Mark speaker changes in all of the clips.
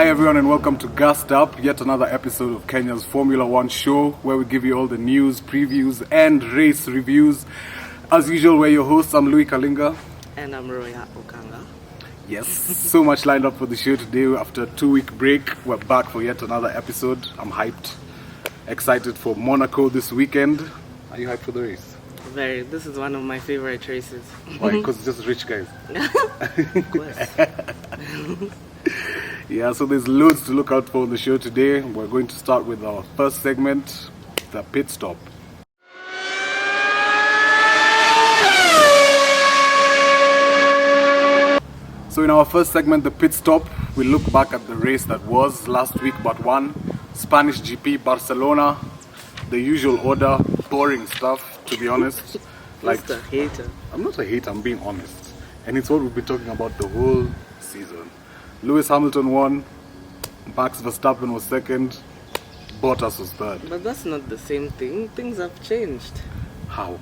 Speaker 1: Hi everyone and welcome to Gassed Up, yet another episode of Kenya's Formula One show where we give you all the news, previews and race reviews. As usual, we're your hosts. I'm Louis Kalinga.
Speaker 2: And I'm Roya Okanga.
Speaker 1: Yes, so much lined up for the show today. After a 2-week break, we're back for yet another episode. I'm hyped, excited for Monaco this weekend. Are you hyped for the race?
Speaker 2: Very. This is one of my favorite races.
Speaker 1: Why? Because it's just rich guys.
Speaker 2: Of course.
Speaker 1: Yeah, so there's loads to look out for on the show today. We're going to start with our first segment, the pit stop. So in our first segment, the pit stop, we look back at the race that was last week but one. Spanish GP Barcelona, the usual order, boring stuff, to be honest.
Speaker 2: Just a hater.
Speaker 1: I'm not a hater, I'm being honest. And it's what we've been talking about the whole season. Lewis Hamilton won, Max Verstappen was second, Bottas was third.
Speaker 2: But that's not the same thing. Things have changed.
Speaker 1: How?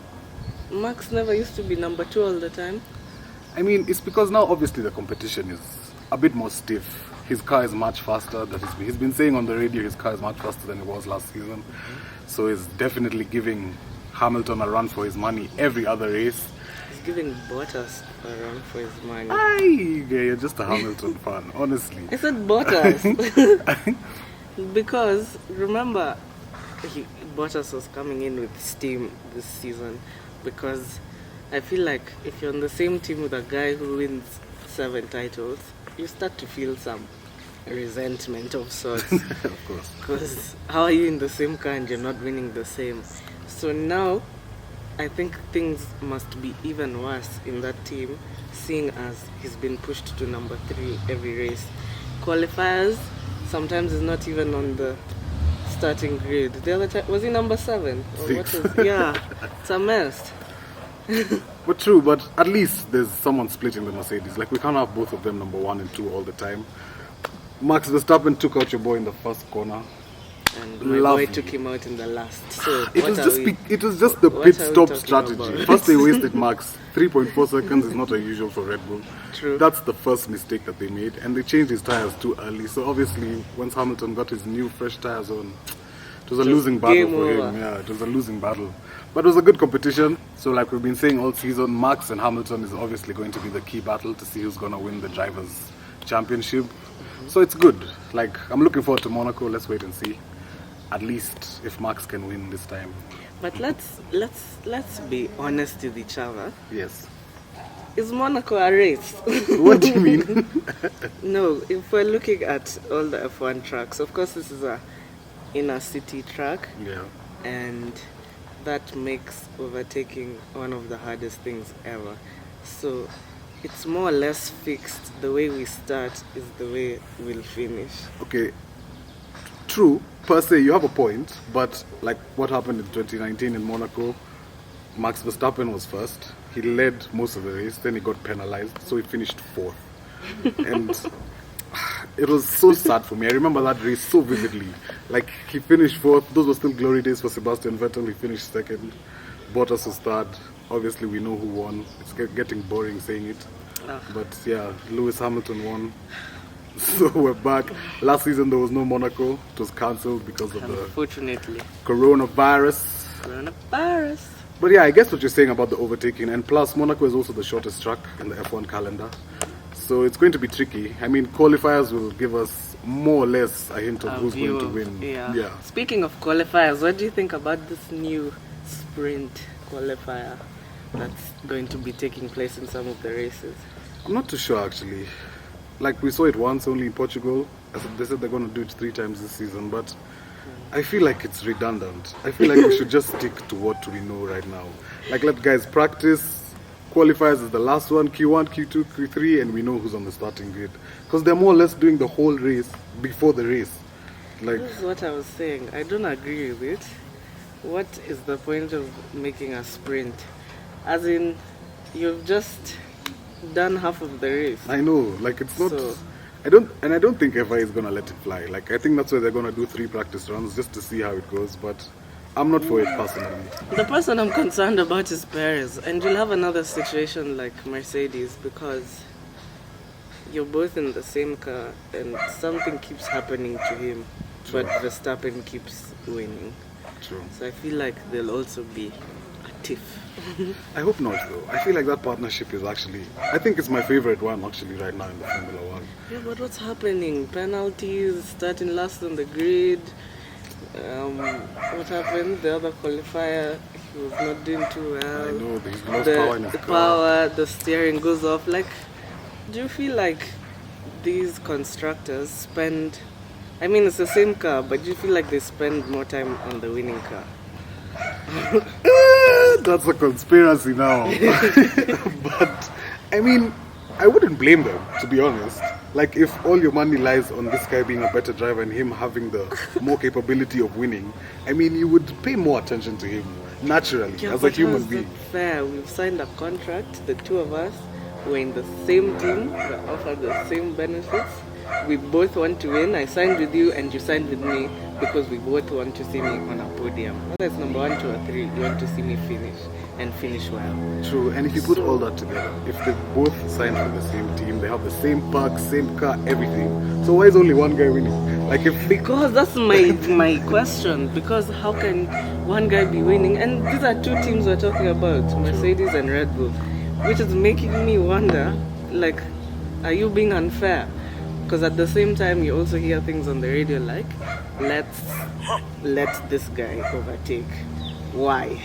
Speaker 2: Max never used to be number 2 all the time.
Speaker 1: I mean, it's because now obviously the competition is a bit more stiff. His car is much faster. He's been saying on the radio his car is much faster than it was last season. So he's definitely giving Hamilton a run for his money every other race.
Speaker 2: He's giving Bottas a run for his money.
Speaker 1: Yeah, you're just a Hamilton fan, honestly.
Speaker 2: I said Bottas. Because, remember, Bottas was coming in with steam this season. Because I feel like if you're on the same team with a guy who wins 7 titles, you start to feel some resentment of sorts.
Speaker 1: Of course.
Speaker 2: Because how are you in the same car and you're not winning the same? So now, I think things must be even worse in that team, seeing as he's been pushed to number 3 every race. Qualifiers, sometimes he's not even on the starting grid. The other time, was he number 7? Or
Speaker 1: 6.
Speaker 2: Yeah, it's a mess.
Speaker 1: But true, but at least there's someone splitting the Mercedes. Like, we can't have both of them number 1 and 2 all the time. Max Verstappen took out your boy in the first corner.
Speaker 2: And my boy took him out in the last. So
Speaker 1: it was just the pit stop strategy.
Speaker 2: About?
Speaker 1: First they wasted Max. 3.4 seconds is not unusual for Red Bull.
Speaker 2: True.
Speaker 1: That's the first mistake that they made. And they changed his tires too early. So obviously, once Hamilton got his new fresh tires on, it was a losing battle for him. Yeah, it was a losing battle. But it was a good competition. So like we've been saying all season, Max and Hamilton is obviously going to be the key battle to see who's going to win the Drivers' Championship. So it's good. Like, I'm looking forward to Monaco. Let's wait and see. At least if Max can win this time.
Speaker 2: But let's be honest with each other.
Speaker 1: Yes.
Speaker 2: Is Monaco a race?
Speaker 1: What do you mean?
Speaker 2: No, if we're looking at all the F1 tracks, of course this is a inner city track.
Speaker 1: Yeah.
Speaker 2: And that makes overtaking one of the hardest things ever. So it's more or less fixed. The way we start is the way we'll finish.
Speaker 1: Okay. True, per se, you have a point, but like what happened in 2019 in Monaco, Max Verstappen was first. He led most of the race, then he got penalized, so he finished 4th. And it was so sad for me. I remember that race so vividly. Like, he finished 4th. Those were still glory days for Sebastian Vettel. He finished 2nd. Bottas was 3rd. Obviously, we know who won. It's getting boring saying it. But yeah, Lewis Hamilton won. So we're back. Last season there was no Monaco. It was cancelled because of
Speaker 2: Unfortunately.
Speaker 1: the coronavirus. But yeah, I guess what you're saying about the overtaking. And plus, Monaco is also the shortest track in the F1 calendar. So it's going to be tricky. I mean, qualifiers will give us more or less a hint of who's going to win.
Speaker 2: Yeah. Speaking of qualifiers, what do you think about this new sprint qualifier that's going to be taking place in some of the races?
Speaker 1: I'm not too sure actually. Like, we saw it once only in Portugal. They said they're going to do it 3 times this season, but I feel like it's redundant. I feel like we should just stick to what we know right now. Like, let guys practice. Qualifiers is the last one, Q1, Q2, Q3, and we know who's on the starting grid. Because they're more or less doing the whole race before the race. Like,
Speaker 2: this is what I was saying. I don't agree with it. What is the point of making a sprint? As in, you've just done half of the race.
Speaker 1: I know, like, it's not.
Speaker 2: So,
Speaker 1: I don't think FI is gonna let it fly. Like, I think that's why they're gonna do 3 practice runs just to see how it goes. But I'm not for it personally.
Speaker 2: The person I'm concerned about is Perez, and you'll have another situation like Mercedes because you're both in the same car and something keeps happening to him, but Verstappen keeps winning.
Speaker 1: True.
Speaker 2: So I feel like there'll also be a tiff.
Speaker 1: I hope not, though. I feel like that partnership is actually, I think it's my favorite one actually right now in the Formula One.
Speaker 2: Yeah, but what's happening? Penalties, starting last on the grid. What happened? The other qualifier, he was not doing too well.
Speaker 1: I know, he's lost power in his
Speaker 2: the
Speaker 1: car.
Speaker 2: power, the steering goes off. Like, do you feel like these constructors spend? I mean, it's the same car, but do you feel like they spend more time on the winning car?
Speaker 1: That's a conspiracy now. But I mean, I wouldn't blame them, to be honest. Like, if all your money lies on this guy being a better driver and him having the more capability of winning, I mean, you would pay more attention to him naturally,
Speaker 2: Yeah,
Speaker 1: as a
Speaker 2: but
Speaker 1: human
Speaker 2: how's
Speaker 1: being.
Speaker 2: that fair? We've signed a contract. The two of us were in the same team. We offered the same benefits. We both want to win. I signed with you and you signed with me because we both want to see me on a podium. Whether it's number 1, 2, or 3, you want to see me finish and finish well.
Speaker 1: True, and if you put all that together, if they both signed for the same team, they have the same park, same car, everything. So why is only one guy winning? Like, if
Speaker 2: Because that's my question. Because how can one guy be winning? And these are two teams we're talking about, Mercedes and Red Bull, which is making me wonder, like, are you being unfair? Because at the same time, you also hear things on the radio like, let's let this guy overtake. Why?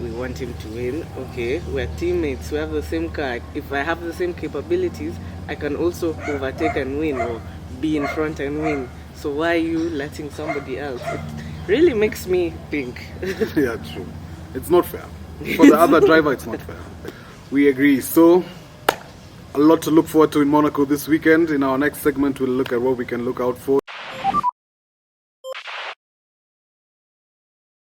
Speaker 2: We want him to win. Okay, we're teammates. We have the same car. If I have the same capabilities, I can also overtake and win, or be in front and win. So why are you letting somebody else? It really makes me think.
Speaker 1: yeah, true. It's not fair. For the other driver, it's not fair. We agree. So, a lot to look forward to in Monaco this weekend. In our next segment, we'll look at what we can look out for.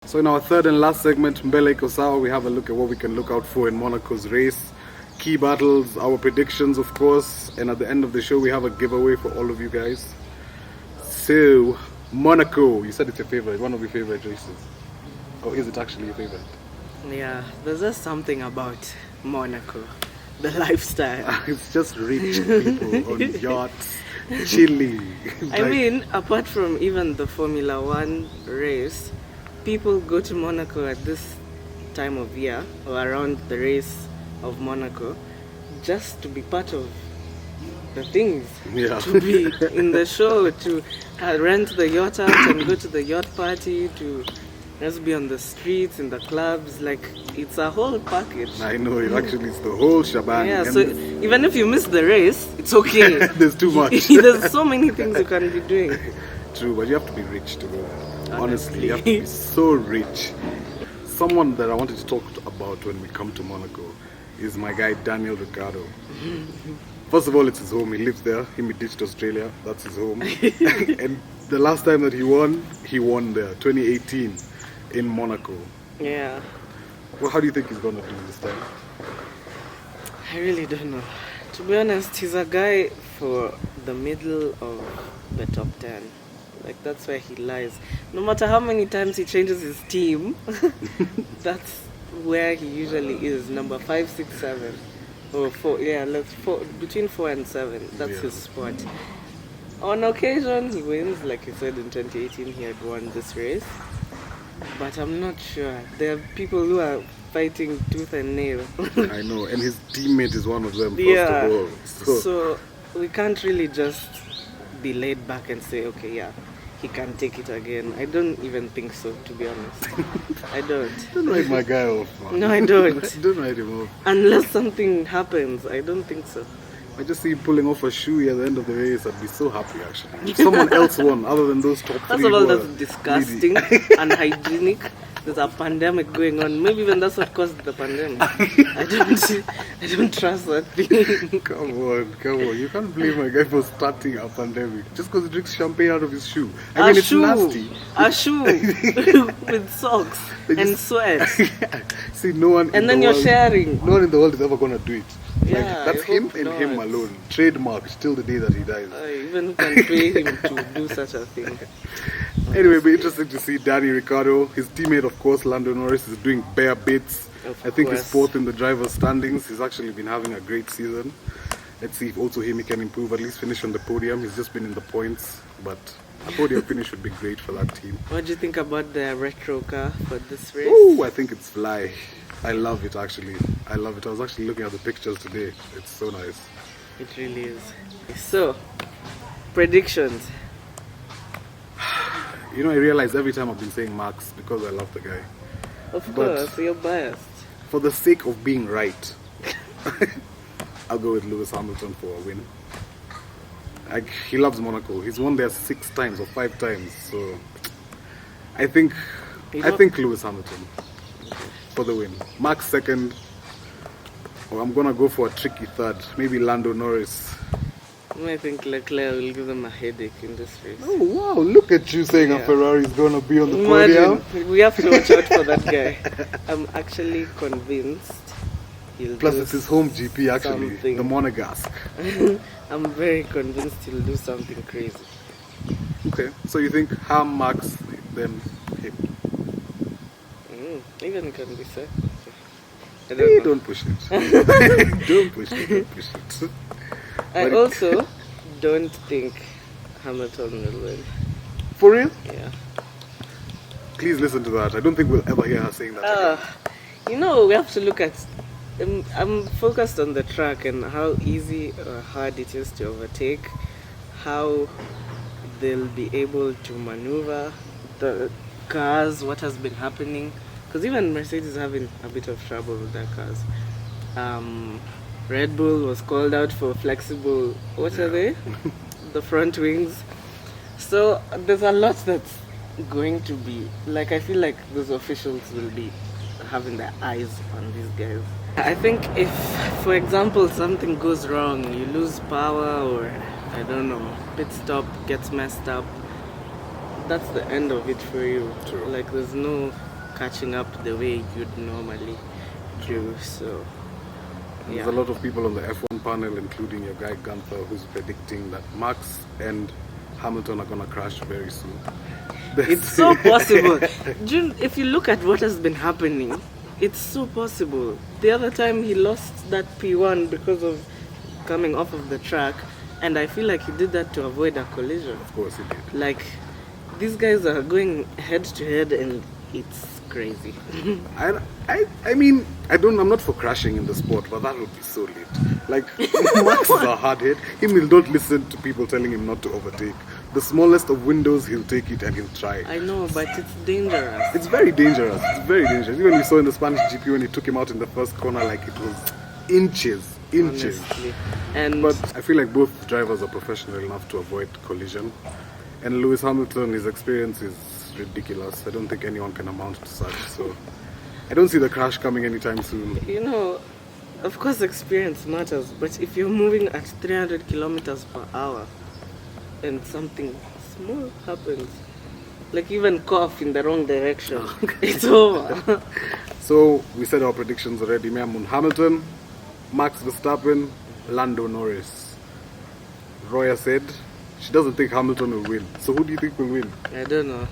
Speaker 1: So in our third and last segment, Mbele Kosawa, we have a look at what we can look out for in Monaco's race. Key battles, our predictions, of course. And at the end of the show, we have a giveaway for all of you guys. So, Monaco, you said it's your favorite, one of your favorite races. Or is it actually your favorite?
Speaker 2: Yeah, there's just something about Monaco. The lifestyle.
Speaker 1: It's just rich people on yachts, chilling.
Speaker 2: I mean, apart from even the Formula One race, people go to Monaco at this time of year or around the race of Monaco just to be part of the things.
Speaker 1: Yeah.
Speaker 2: To be in the show, to rent the yacht out and go to the yacht party, to just be on the streets, in the clubs. Like, it's a whole package.
Speaker 1: I know, it actually is the whole shebang.
Speaker 2: Yeah,
Speaker 1: And
Speaker 2: so even if you miss the race, it's okay.
Speaker 1: there's too much.
Speaker 2: There's so many things you can be doing.
Speaker 1: True, but you have to be rich to go there. Honestly, you have to be so rich. Someone that I wanted to talk about when we come to Monaco is my guy Daniel Ricciardo. First of all, it's his home. He lives there. He ditched Australia. That's his home. And the last time that he won there, 2018 in Monaco.
Speaker 2: Yeah.
Speaker 1: Well, how do you think he's going to do this time?
Speaker 2: I really don't know. To be honest, he's a guy for the middle of the top 10. Like, that's where he lies. No matter how many times he changes his team, that's where he usually is. Number 5, 6, 7. Or 4, yeah, between 4 and 7. That's his spot. On occasion, he wins. Like you said, in 2018, he had won this race. But I'm not sure. There are people who are fighting tooth and nail.
Speaker 1: I know, and his teammate is one of them, first
Speaker 2: Yeah.
Speaker 1: of all.
Speaker 2: So we can't really just be laid back and say, okay, yeah, he can take it again. I don't even think so, to be honest. I don't.
Speaker 1: Don't write my guy off, man.
Speaker 2: No, I don't.
Speaker 1: Don't write him off.
Speaker 2: Unless something happens, I don't think so.
Speaker 1: I just see him pulling off a shoe at the end of the race. I'd be so happy, actually. If someone else won, other than those top 3.
Speaker 2: First of all,
Speaker 1: who
Speaker 2: that's
Speaker 1: are
Speaker 2: disgusting, unhygienic. There's a pandemic going on. Maybe even that's what caused the pandemic. I don't trust that thing.
Speaker 1: Come on. You can't blame my guy for starting a pandemic just because he drinks champagne out of his shoe. I mean, it's nasty.
Speaker 2: A shoe with socks and sweat.
Speaker 1: See, no one.
Speaker 2: And then you're sharing.
Speaker 1: No one in the world is ever gonna do it.
Speaker 2: Yeah,
Speaker 1: that's
Speaker 2: I
Speaker 1: him
Speaker 2: hope
Speaker 1: and him
Speaker 2: not.
Speaker 1: alone. Trademarked till the day that he dies.
Speaker 2: Even who can pay him to do such a thing?
Speaker 1: Anyway, it'll be interesting to see Danny Ricciardo. His teammate, of course, Lando Norris, is doing bare bits.
Speaker 2: Of
Speaker 1: I think he's
Speaker 2: course.
Speaker 1: fourth in the driver's standings. He's actually been having a great season. Let's see if also him he can improve, at least finish on the podium. He's just been in the points, but a podium finish would be great for that team.
Speaker 2: What do you think about the retro car for this race?
Speaker 1: Oh, I think it's fly. I love it actually. I love it. I was actually looking at the pictures today. It's so nice.
Speaker 2: It really is. So, predictions.
Speaker 1: You know, I realize every time I've been saying Max because I love the guy.
Speaker 2: Of
Speaker 1: But-
Speaker 2: course, you're biased.
Speaker 1: For the sake of being right, I'll go with Lewis Hamilton for a win. Like, he loves Monaco. He's won there 6 times or 5 times. So I think Lewis Hamilton for the win. Max second. Or I'm gonna go for a tricky third. Maybe Lando Norris.
Speaker 2: I think Leclerc will give them a headache in this race.
Speaker 1: Oh wow! Look at you saying a
Speaker 2: Yeah.
Speaker 1: Ferrari is gonna be on the podium.
Speaker 2: Imagine, we have to watch out for that guy. I'm actually convinced he'll
Speaker 1: Plus,
Speaker 2: do
Speaker 1: it's his home GP actually,
Speaker 2: something.
Speaker 1: the Monegasque.
Speaker 2: I'm very convinced he'll do something crazy.
Speaker 1: Okay, so you think Ham, Max, then him?
Speaker 2: Even can be said. I
Speaker 1: Hey,
Speaker 2: don't know.
Speaker 1: don't push it. Don't push it. Don't push it.
Speaker 2: I
Speaker 1: But-
Speaker 2: also don't think Hamilton will win.
Speaker 1: For real?
Speaker 2: Yeah.
Speaker 1: Please listen to that. I don't think we'll ever hear her saying that. Again.
Speaker 2: You know, we have to look at. I'm focused on the track and how easy or hard it is to overtake, how they'll be able to maneuver the cars, what has been happening. Because even Mercedes is having a bit of trouble with their cars. Red Bull was called out for flexible. What are they? The front wings. So there's a lot that's going to be like. I feel like those officials will be having their eyes on these guys. I think if, for example, something goes wrong, you lose power, or I don't know, pit stop gets messed up, that's the end of it for you.
Speaker 1: True.
Speaker 2: Like there's no catching up the way you'd normally do. So
Speaker 1: There's a lot of people on the F1 panel, including your guy Gunther, who's predicting that Max and Hamilton are gonna crash very soon.
Speaker 2: It's so possible. If you look at what has been happening, it's so possible. The other time he lost that P1 because of coming off of the track, and I feel like he did that to avoid a collision.
Speaker 1: Of course he did.
Speaker 2: Like, these guys are going head to head, and it's crazy.
Speaker 1: I mean, I'm not for crashing in the sport, but that would be so late. Like, Max is a hard head. He will not listen to people telling him not to overtake. The smallest of windows, he'll take it and he'll try.
Speaker 2: I know, but it's dangerous.
Speaker 1: It's very dangerous. It's very dangerous. Even we saw in the Spanish GP when he took him out in the first corner, like it was inches.
Speaker 2: Honestly. And
Speaker 1: But I feel like both drivers are professional enough to avoid collision. And Lewis Hamilton, his experience is ridiculous. I don't think anyone can amount to such. So I don't see the crash coming anytime soon.
Speaker 2: you know, of course experience matters, but if you're moving at 300 kilometers per hour and something small happens, like even cough in the wrong direction, it's over.
Speaker 1: So we said our predictions already. Meamun Hamilton, Max Verstappen, Lando Norris. Roya said she doesn't think Hamilton will win. So who do you think will win?
Speaker 2: I don't know.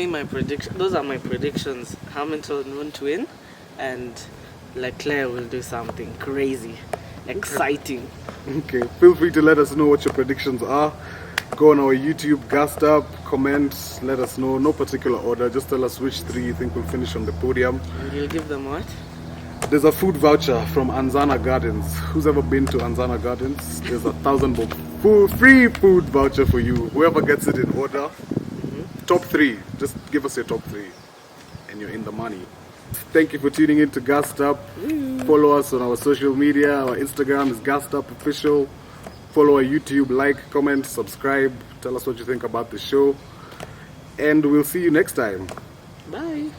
Speaker 2: My prediction. Those are my predictions. Hamilton won't win, and Leclerc will do something crazy, exciting.
Speaker 1: Okay, feel free to let us know what your predictions are. Go on our YouTube, Gassed Up, comment, let us know. No particular order, just tell us which 3 you think will finish on the podium.
Speaker 2: And you'll give them what?
Speaker 1: There's a food voucher from Anzana Gardens. Who's ever been to Anzana Gardens? There's a 1,000 bob free food voucher for you. Whoever gets it in order, top 3. Just give us your top 3 and you're in the money. Thank you for tuning in to Gassed Up. Follow us on our social media. Our Instagram is Gassed Up Official. Follow our YouTube, like, comment, subscribe. Tell us what you think about the show. And we'll see you next time.
Speaker 2: Bye.